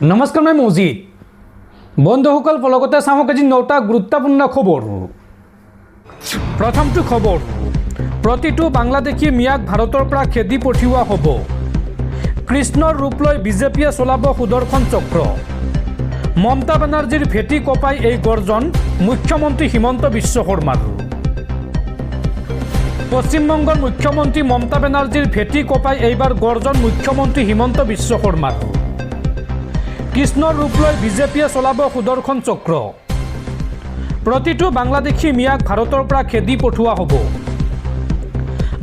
নমস্কাৰ, মই মজিদ। বন্ধুসকল, পলকতে চাওঁ আজি 9টা গুৰুত্বপূৰ্ণ খবৰ। প্ৰথমটো খবৰ, প্ৰতিটো বাংলাদেশী মিয়াক ভাৰতৰ পৰা খেদি পঠিওৱা হ'ব। কৃষ্ণৰ ৰূপ লৈ বিজেপিয়ে চলাব সুদৰ্শন চক্ৰ। মমতা বেনাৰ্জীৰ ভেটি কপাই এই গৰ্জন মুখ্যমন্ত্ৰী হিমন্ত বিশ্ব শৰ্মাৰ। পশ্চিমবংগৰ মুখ্যমন্ত্ৰী মমতা বেনাৰ্জীৰ ভেটি কপাই এইবাৰ গৰ্জন মুখ্যমন্ত্ৰী হিমন্ত বিশ্ব শৰ্মাৰ। কৃষ্ণৰ ৰূপ লৈ বিজেপিয়ে চলাব সুদৰ্শন চক্ৰ। প্ৰতিটো বাংলাদেশী মিয়াক ভাৰতৰ পৰা খেদি পঠোৱা হ'ব।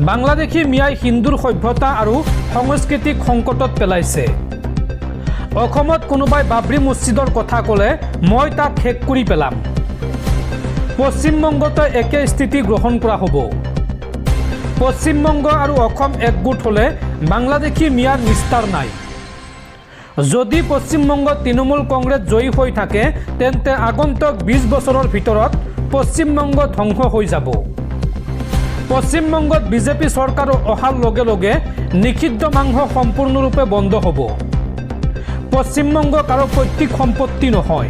বাংলাদেশী মিয়াই হিন্দুৰ সভ্যতা আৰু সংস্কৃতিক সংকটত পেলাইছে। অসমত কোনোবাই বাবৰি মছজিদৰ কথা ক'লে মই তাক শেষ কৰি পেলাম। পশ্চিমবংগতো একে স্থিতি গ্ৰহণ কৰা হ'ব। পশ্চিমবংগ আৰু অসম একগোট হ'লে বাংলাদেশী মিয়াৰ নিস্তাৰ নাই। যদি পশ্চিমবংগত তৃণমূল কংগ্ৰেছ জয়ী হৈ থাকে তেন্তে আগন্তুক 20 বছৰৰ ভিতৰত পশ্চিমবংগ ধ্বংস হৈ যাব। পশ্চিমবংগত বিজেপি চৰকাৰ অহাৰ লগে লগে নিষিদ্ধ মাংস সম্পূৰ্ণৰূপে বন্ধ হ'ব। পশ্চিমবংগ কাৰো পৈতৃক সম্পত্তি নহয়।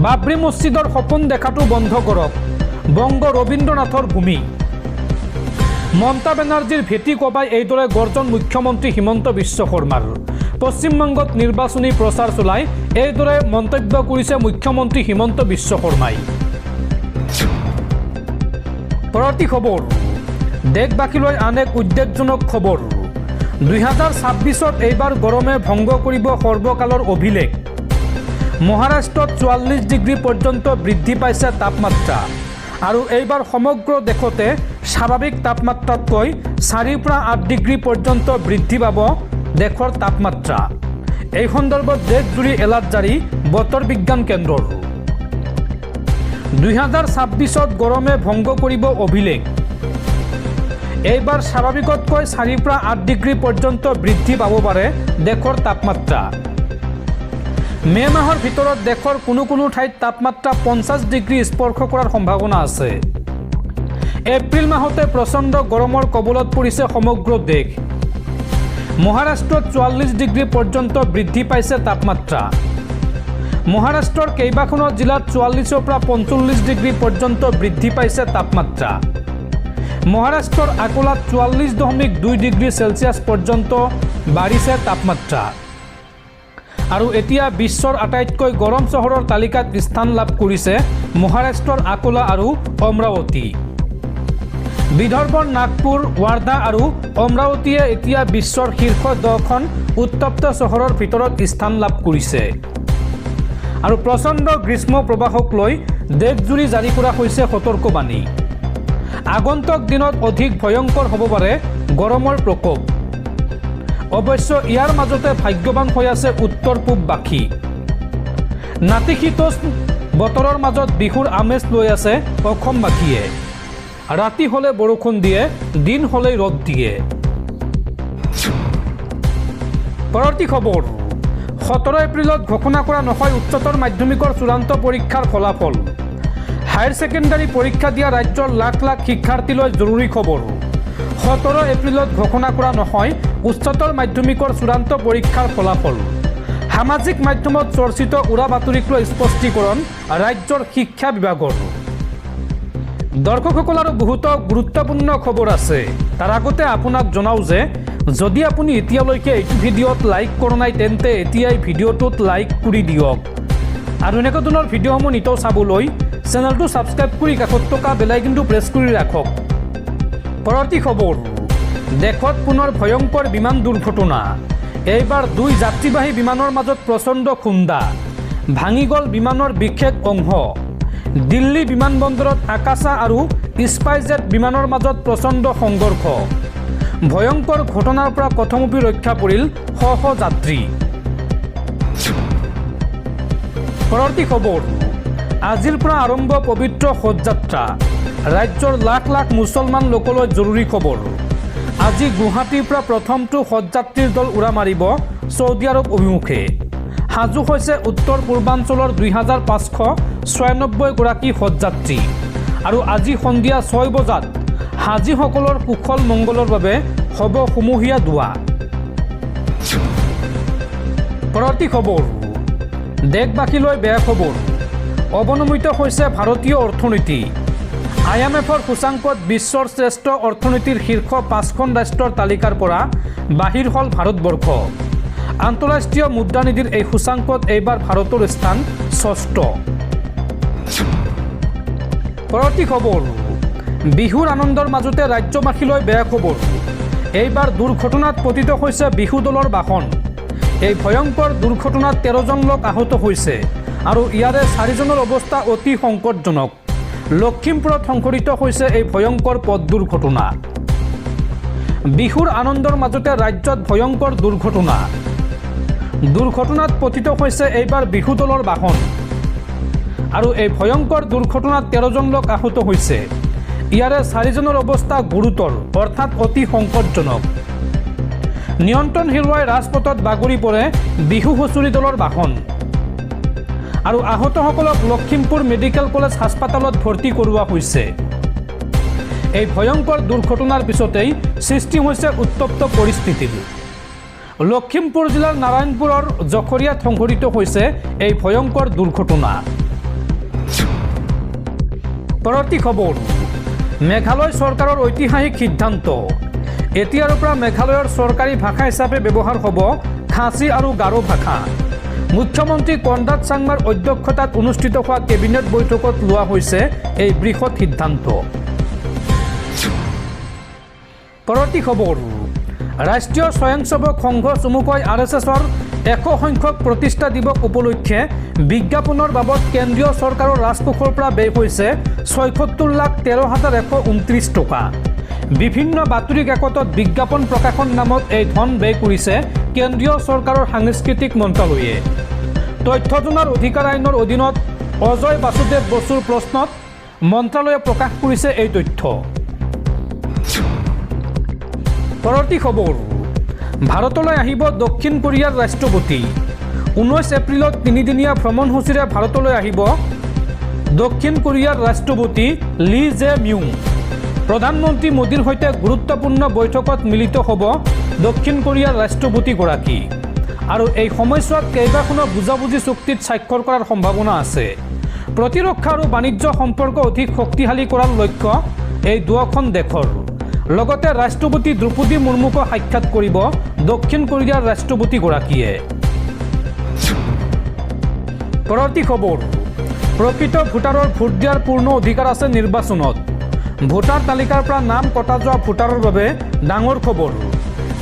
বাবৰি মছজিদৰ সপোন দেখাটো বন্ধ কৰক। বংগ ৰবীন্দ্ৰনাথৰ ভূমি। মমতা বেনাৰ্জীৰ ভেটি কবাই এইদৰে গৰ্জন মুখ্যমন্ত্ৰী হিমন্ত বিশ্ব শৰ্মাৰ। পশ্চিমবংগত নিৰ্বাচনী প্ৰচাৰ চলাই এইদৰে মন্তব্য কৰিছে মুখ্যমন্ত্ৰী হিমন্ত বিশ্ব শৰ্মাই। পৰৱৰ্তী খবৰ, দেশবাসীলৈ আন এক উদ্বেগজনক খবৰ। 2026ত এইবাৰ গৰমে ভংগ কৰিব সৰ্বকালৰ অভিলেখ। মহাৰাষ্ট্ৰত 44 ডিগ্ৰী পৰ্যন্ত বৃদ্ধি পাইছে তাপমাত্ৰা আৰু এইবাৰ সমগ্ৰ দেশতে স্বাভাৱিক তাপমাত্ৰাতকৈ 4 পৰা 8 ডিগ্ৰী পৰ্যন্ত বৃদ্ধি পাব দেশৰ তাপমাত্ৰা। এই সন্দৰ্ভত দেশজুৰি এলাৰ্ট জাৰি বতৰ বিজ্ঞান কেন্দ্ৰৰ। 2026ত গৰমে ভংগ কৰিব অভিলেখ। এইবাৰ স্বাভাৱিকতকৈ 4 পৰা 8 ডিগ্ৰী পৰ্যন্ত বৃদ্ধি পাব পাৰে দেশৰ তাপমাত্ৰা। মে মাহৰ ভিতৰত দেশৰ কোনো কোনো ঠাইত তাপমাত্ৰা 50 ডিগ্ৰী স্পৰ্শ কৰাৰ সম্ভাৱনা আছে। এপ্ৰিল মাহতে প্ৰচণ্ড গৰমৰ কবলত পৰিছে সমগ্ৰ দেশ। মহাৰাষ্ট্ৰত 44 ডিগ্ৰী পৰ্যন্ত বৃদ্ধি পাইছে তাপমাত্ৰা। মহাৰাষ্ট্ৰৰ কেইবাখনো জিলাত 44ৰ পৰা 45 ডিগ্ৰী পৰ্যন্ত বৃদ্ধি পাইছে তাপমাত্ৰা। মহাৰাষ্ট্ৰৰ আকোলাত 44.2 ডিগ্ৰী চেলছিয়াছ পৰ্যন্ত বাঢ়িছে তাপমাত্ৰা। আৰু এতিয়া বিশ্বৰ আটাইতকৈ গৰম চহৰৰ তালিকাত স্থান লাভ কৰিছে মহাৰাষ্ট্ৰৰ আকোলা আৰু অমৰাৱতী। বিদৰ্ভৰ নাগপুৰ, ৱাৰ্ধা আৰু অমৰাৱতীয়ে এতিয়া বিশ্বৰ শীৰ্ষ 10খন উত্তপ্ত চহৰৰ ভিতৰত স্থান লাভ কৰিছে। আৰু প্ৰচণ্ড গ্ৰীষ্ম প্ৰৱাহক লৈ দেশজুৰি জাৰি কৰা হৈছে সতৰ্কবাণী। আগন্তুক দিনত অধিক ভয়ংকৰ হ'ব পাৰে গৰমৰ প্ৰকোপ। অৱশ্য ইয়াৰ মাজতে ভাগ্যৱান হৈ আছে উত্তৰ পূববাসী। নাতিশীতোষ্ণ বতৰৰ মাজত বিহুৰ আমেজ লৈ আছে অসমবাসীয়ে। ৰাতি হ'লে বৰষুণ দিয়ে, দিন হ'লেই ৰ'দ দিয়ে। পৰৱৰ্তী খবৰ, 17 এপ্ৰিলত ঘোষণা কৰা নহয় উচ্চতৰ মাধ্যমিকৰ চূড়ান্ত পৰীক্ষাৰ ফলাফল। হায়াৰ ছেকেণ্ডাৰী পৰীক্ষা দিয়া ৰাজ্যৰ লাখ লাখ শিক্ষাৰ্থীলৈ জৰুৰী খবৰ। 17 এপ্ৰিলত ঘোষণা কৰা নহয় উচ্চতৰ মাধ্যমিকৰ চূড়ান্ত পৰীক্ষাৰ ফলাফল। সামাজিক মাধ্যমত চৰ্চিত উৰা বাতৰিক লৈ স্পষ্টীকৰণ ৰাজ্যৰ শিক্ষা বিভাগৰ। দৰ্শকসকল, আৰু বহুতো গুৰুত্বপূৰ্ণ খবৰ আছে। তাৰ আগতে আপোনাক জনাওঁ যে যদি আপুনি এতিয়ালৈকে এইটো ভিডিঅ'ত লাইক কৰা নাই তেন্তে এতিয়াই ভিডিঅ'টোত লাইক কৰি দিয়ক। আৰু এনেকুৱা ধৰণৰ ভিডিঅ'সমূহ নিতৌ চাবলৈ চেনেলটো ছাবস্ক্ৰাইব কৰি কাষত থকা বেল আইকনটো প্ৰেছ কৰি ৰাখক। পৰৱৰ্তী খবৰ, দেশত পুনৰ ভয়ংকৰ বিমান দুৰ্ঘটনা। এইবাৰ 2 যাত্ৰীবাহী বিমানৰ মাজত প্ৰচণ্ড খুন্দা। ভাঙি গ'ল বিমানৰ বিশেষ অংশ। দিল্লী বিমানবন্দৰত আকাশা আৰু স্পাইজেট বিমানৰ মাজত প্ৰচণ্ড সংঘৰ্ষ। ভয়ংকৰ ঘটনাৰ পৰা কথমপি ৰক্ষা পৰিল শ শ যাত্ৰী। পৰৱৰ্তী খবৰ, আজিৰ পৰা আৰম্ভ পবিত্ৰ হজ যাত্ৰা। ৰাজ্যৰ লাখ লাখ মুছলমান লোকলৈ জৰুৰী খবৰ। আজি গুৱাহাটীৰ পৰা প্ৰথমটো হজ যাত্ৰীৰ দল উৰা মাৰিব ছৌদি আৰৱ অভিমুখে। সাজু হৈছে উত্তৰ পূৰ্বাঞ্চলৰ 2596 গৰাকী হজযাত্ৰী। আৰু আজি সন্ধিয়া 6 বজাত হাজীসকলৰ কুশল মংগলৰ বাবে হ'ব সমূহীয়া দোৱা। পৰৱৰ্তী খবৰ, দেশবাসীলৈ বেয়া খবৰ, অৱনমিত হৈছে ভাৰতীয় অৰ্থনীতি। IMFৰ সূচাংকত বিশ্বৰ শ্ৰেষ্ঠ অৰ্থনীতিৰ শীৰ্ষ 5খন ৰাষ্ট্ৰৰ তালিকাৰ পৰা বাহিৰ হ'ল ভাৰতবৰ্ষ। আন্তঃৰাষ্ট্ৰীয় মুদ্ৰানিধিৰ এই সূচাংকত এইবাৰ ভাৰতৰ স্থান 6ষ্ঠ। পৰৱৰ্তী খবৰ, বিহুৰ আনন্দৰ মাজতে ৰাজ্যবাসীলৈ বেয়া খবৰ। এইবাৰ দুৰ্ঘটনাত পতিত হৈছে বিহু দলৰ বাহন। এই ভয়ংকৰ দুৰ্ঘটনাত 13জন লোক আহত হৈছে আৰু ইয়াৰে 4জনৰ অৱস্থা অতি সংকটজনক। লখিমপুৰত সংঘটিত হৈছে এই ভয়ংকৰ পথ দুৰ্ঘটনা। বিহুৰ আনন্দৰ মাজতে ৰাজ্যত ভয়ংকৰ দুৰ্ঘটনা। দুৰ্ঘটনাত পতিত হৈছে এইবাৰ বিহু দলৰ বাহন আৰু এই ভয়ংকৰ দুৰ্ঘটনাত 13জন লোক আহত হৈছে। ইয়াৰে 4জনৰ অৱস্থা গুৰুতৰ অৰ্থাৎ অতি সংকটজনক। নিয়ন্ত্ৰণ হেৰুৱাই ৰাজপথত বাগৰি পৰে বিহু হুঁচৰি দলৰ বাহন আৰু আহতসকলক লখিমপুৰ মেডিকেল কলেজ হাস্পতালত ভৰ্তি কৰোৱা হৈছে। এই ভয়ংকৰ দুৰ্ঘটনাৰ পিছতেই সৃষ্টি হৈছে উত্তপ্ত পৰিস্থিতিৰ। লখিমপুৰ জিলাৰ নাৰায়ণপুৰৰ জখৰীয়াত সংঘটিত হৈছে এই ভয়ংকৰ দুৰ্ঘটনা। পৰৱৰ্তী খবৰ, মেঘালয় চৰকাৰৰ ঐতিহাসিক সিদ্ধান্ত। এতিয়াৰ পৰা মেঘালয়ৰ চৰকাৰী ভাষা হিচাপে ব্যৱহাৰ হ'ব খাচী আৰু গাৰো ভাষা। মুখ্যমন্ত্ৰী কনৰাড চাংমাৰ অধ্যক্ষতাত অনুষ্ঠিত হোৱা কেবিনেট বৈঠকত লোৱা হৈছে এই বৃহৎ সিদ্ধান্ত। পৰৱৰ্তী খবৰ, ৰাষ্ট্ৰীয় স্বয়ংসেৱক সংঘ চমুকৈ RSSৰ 100 সংখ্যক প্ৰতিষ্ঠা দিৱস উপলক্ষে বিজ্ঞাপনৰ বাবদ কেন্দ্ৰীয় চৰকাৰৰ ৰাজকোষৰ পৰা ব্যয় হৈছে ৭৬,১৩,১২৯ টকা। বিভিন্ন বাতৰি কাকতত বিজ্ঞাপন প্ৰকাশন নামত এই ধন ব্যয় কৰিছে কেন্দ্ৰীয় চৰকাৰৰ সাংস্কৃতিক মন্ত্ৰালয়ে। তথ্য জনাৰ অধিকাৰ আইনৰ অধীনত অজয় বাসুদেৱ বসুৰ প্ৰশ্নত মন্ত্ৰালয়ে প্ৰকাশ কৰিছে এই তথ্য। পৰৱৰ্তী খবৰ, ভাৰতলৈ আহিব দক্ষিণ কোৰিয়াৰ ৰাষ্ট্ৰপতি। 19 এপ্ৰিলত 3দিনীয়া ভ্ৰমণসূচীৰে ভাৰতলৈ আহিব দক্ষিণ কোৰিয়াৰ ৰাষ্ট্ৰপতি লী জে মিউং। প্ৰধানমন্ত্ৰী মোদীৰ সৈতে গুৰুত্বপূৰ্ণ বৈঠকত মিলিত হ'ব দক্ষিণ কোৰিয়াৰ ৰাষ্ট্ৰপতিগৰাকী আৰু এই সময়ছোৱাত কেইবাখনো বুজাবুজি চুক্তিত স্বাক্ষৰ কৰাৰ সম্ভাৱনা আছে। প্ৰতিৰক্ষা আৰু বাণিজ্য সম্পৰ্ক অধিক শক্তিশালী কৰাৰ লক্ষ্য এই দুয়োখন দেশৰ। লগতে ৰাষ্ট্ৰপতি দ্ৰৌপদী মুৰ্মুকো সাক্ষাৎ কৰিব দক্ষিণ কোৰিয়াৰ ৰাষ্ট্ৰপতিগৰাকীয়ে। পৰৱৰ্তী খবৰ, প্ৰকৃত ভোটাৰৰ ভোট দিয়াৰ পূৰ্ণ অধিকাৰ আছে নিৰ্বাচনত। ভোটাৰ তালিকাৰ পৰা নাম কটা যোৱা ভোটাৰৰ বাবে ডাঙৰ খবৰ।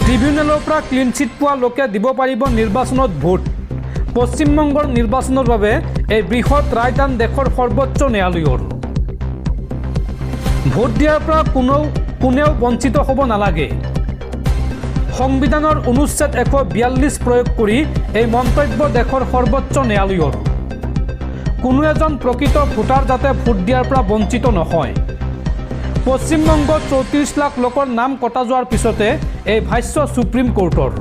ট্ৰিবিউনেলৰ পৰা ক্লিন চিট পোৱা লোকে দিব পাৰিব নিৰ্বাচনত ভোট। পশ্চিমবংগৰ নিৰ্বাচনৰ বাবে এই বৃহৎ ৰায়দান দেশৰ সৰ্বোচ্চ ন্যায়ালয়ৰ। ভোট দিয়াৰ পৰা কোনেও বঞ্চিত হ'ব নালাগে। সংবিধানৰ অনুচ্ছেদ 142 প্ৰয়োগ কৰি এই মন্তব্য দেশৰ সৰ্বোচ্চ ন্যায়ালয়ৰ। কোনো এজন প্ৰকৃত ভোটাৰ যাতে ভোট দিয়াৰ পৰা বঞ্চিত নহয়। পশ্চিমবংগত 34 লাখ লোকৰ নাম কটা যোৱাৰ পিছতে এই ভাষ্য সুপ্ৰিম কোৰ্টৰ।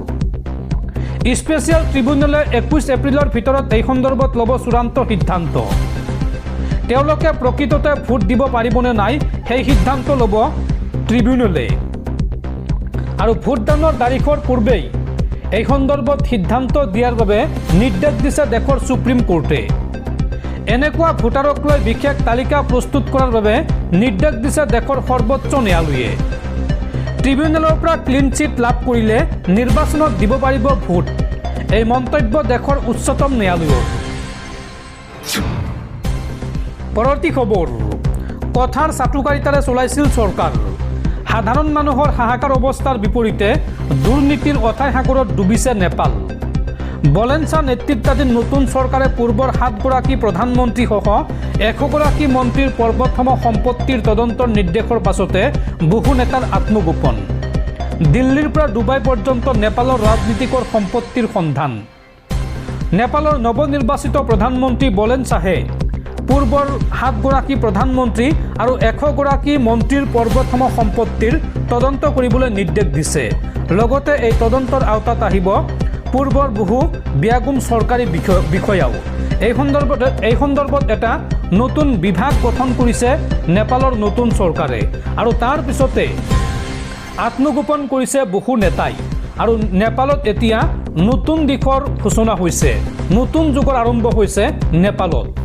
স্পেচিয়েল ট্ৰিবিউনেলে 21 এপ্ৰিলৰ ভিতৰত এই সন্দৰ্ভত ল'ব চূড়ান্ত সিদ্ধান্ত। তেওঁলোকে প্ৰকৃততে ভোট দিব পাৰিবনে নাই সেই সিদ্ধান্ত ল'ব ট্ৰিবিউনেলে আৰু ভোটদানৰ তাৰিখৰ পূৰ্বেই এই সন্দৰ্ভত সিদ্ধান্ত দিয়াৰ বাবে নিৰ্দেশ দিছে দেশৰ সুপ্ৰিম কোৰ্টে। এনেকুৱা ভোটাৰক লৈ বিশেষ তালিকা প্ৰস্তুত কৰাৰ বাবে নিৰ্দেশ দিছে দেশৰ সৰ্বোচ্চ ন্যায়ালয়ে। ট্ৰিবিউনেলৰ পৰা ক্লিন চিট লাভ কৰিলে নিৰ্বাচনত দিব পাৰিব ভোট। এই মন্তব্য দেশৰ উচ্চতম ন্যায়ালয়ৰ। পৰৱৰ্তী খবৰ, কথাৰ চাটুকাৰিতাৰে চলাইছিল চৰকাৰ। সাধাৰণ মানুহৰ হাহাকাৰ অৱস্থাৰ বিপৰীতে দুৰ্নীতিৰ অথাই সাগৰত ডুবিছে নেপাল। বলেনছা নেতৃত্বাধীন নতুন চৰকাৰে পূৰ্বৰ 7 গৰাকী প্ৰধানমন্ত্ৰীসহ 100 গৰাকী মন্ত্ৰীৰ পৰ্বতসম সম্পত্তিৰ তদন্তৰ নিৰ্দেশৰ পাছতে বহু নেতাৰ আত্মগোপন। দিল্লীৰ পৰা ডুবাই পৰ্যন্ত নেপালৰ ৰাজনীতিকৰ সম্পত্তিৰ সন্ধান। নেপালৰ নৱনিৰ্বাচিত প্ৰধানমন্ত্ৰী বলেনছাহে পূৰ্বৰ 7 গৰাকী প্ৰধানমন্ত্ৰী আৰু 100 গৰাকী মন্ত্ৰীৰ পৰ্বতসম সম্পত্তিৰ তদন্ত কৰিবলৈ নিৰ্দেশ দিছে। লগতে এই তদন্তৰ আওতাত আহিব পূৰ্বৰ বহু বিয়াগুম চৰকাৰী বিষয়াও। এই সন্দৰ্ভত এটা নতুন বিভাগ গঠন কৰিছে নেপালৰ নতুন চৰকাৰে আৰু তাৰ পিছতে আত্মগোপন কৰিছে বহু নেতাই আৰু নেপালত এতিয়া নতুন দিশৰ সূচনা হৈছে, নতুন যুগৰ আৰম্ভ হৈছে নেপালত।